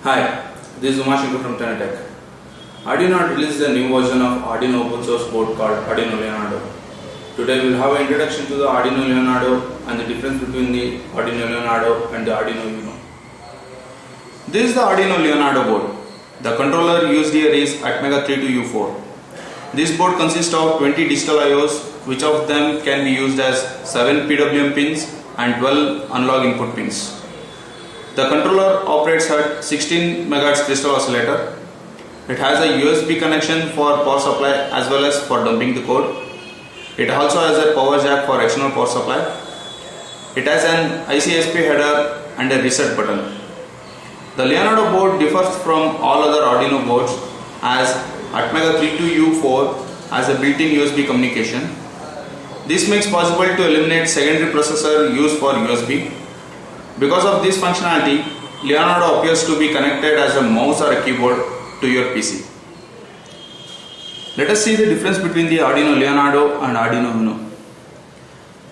Hi, this is from Tenet Tech. Arduino released a new version of Arduino open source board called Arduino Leonardo. Today we will have an introduction to the Arduino Leonardo and the difference between the Arduino Leonardo and the Arduino Uno. This is the Arduino Leonardo board. The controller used here is Hampinagar 32U4. This board consists of 20 digital IOs, which of them can be used as 7 PWM pins and 12 analog input pins. The controller operates at 16 MHz crystal oscillator. It has a USB connection for power supply as well as for dumping the code. It also has a power jack for external power supply. It has an ICSP header and a reset button. The Leonardo board differs from all other Arduino boards as Hampinagar 32U4 has a built-in USB communication. This makes possible to eliminate secondary processor used for USB. Because of this functionality, Leonardo appears to be connected as a mouse or a keyboard to your PC. Let us see the difference between the Arduino Leonardo and Arduino Uno.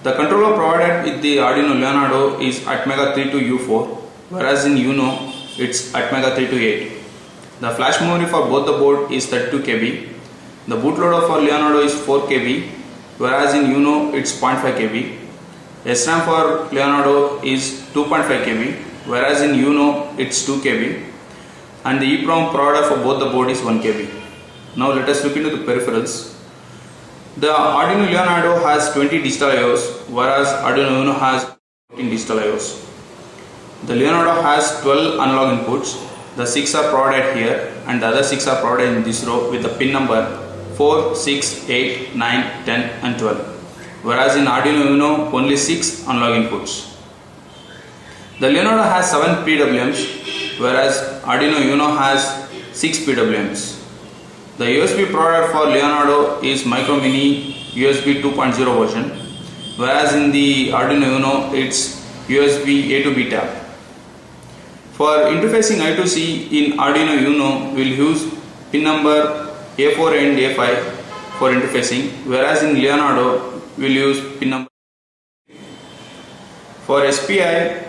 The controller provided with the Arduino Leonardo is Hampinagar 32U4, whereas in Uno it's Hampinagar 32U8. The flash memory for both the board is 32 KB. The bootloader for Leonardo is 4 KB, whereas in Uno it's 0.5 KB. SRAM for Leonardo is 2.5 KB, whereas in Uno it's 2 KB, and the EEPROM provider for both the board is 1 KB. Now let us look into the peripherals. The Arduino Leonardo has 20 digital IOs, whereas Arduino Uno has 14 digital IOs. The Leonardo has 12 analog inputs. The 6 are provided here and the other 6 are provided in this row with the pin number 4, 6, 8, 9, 10 and 12. Whereas in Arduino Uno only 6 analog inputs. The Leonardo has 7 PWMs, whereas Arduino Uno has 6 PWMs. The USB provider for Leonardo is Micro Mini USB 2.0 version, whereas in the Arduino Uno it's USB A to B tab. For interfacing I2C in Arduino Uno, we'll use pin number A4 and A5 for interfacing, whereas in Leonardo we'll use pin number. For SPI,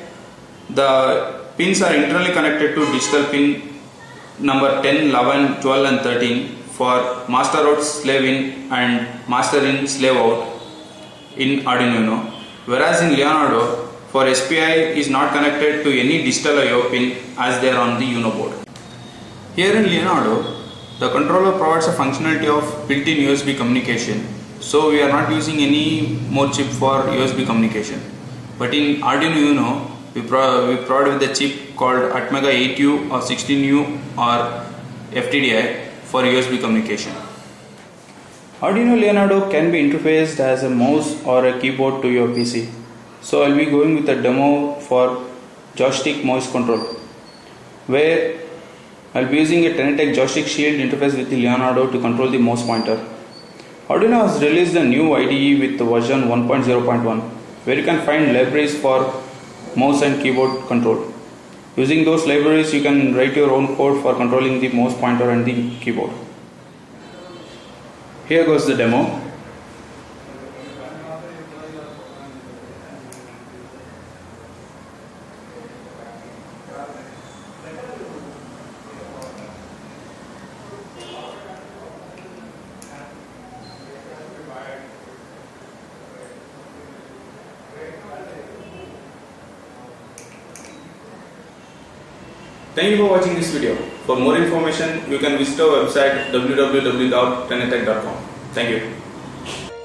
the pins are internally connected to digital pin number 10, 11, 12 and 13 for master out, slave in and master in, slave out in Arduino Uno, whereas in Leonardo for SPI is not connected to any digital IO pin as they are on the Uno board. Here in Leonardo, the controller provides a functionality of built-in USB communication. So we are not using any more chip for USB communication. But in Arduino Uno, we provide with a chip called Hampinagar 8U or 16U or FTDI for USB communication. Arduino Leonardo can be interfaced as a mouse or a keyboard to your PC. So I will be going with a demo for joystick mouse control, where I will be using a Tenet Tech joystick shield interface with the Leonardo to control the mouse pointer. Arduino has released a new IDE with version 1.0.1, where you can find libraries for mouse and keyboard control. Using those libraries, you can write your own code for controlling the mouse pointer and the keyboard. Here goes the demo. Thank you for watching this video. For more information, you can visit our website www.tenettech.com. Thank you.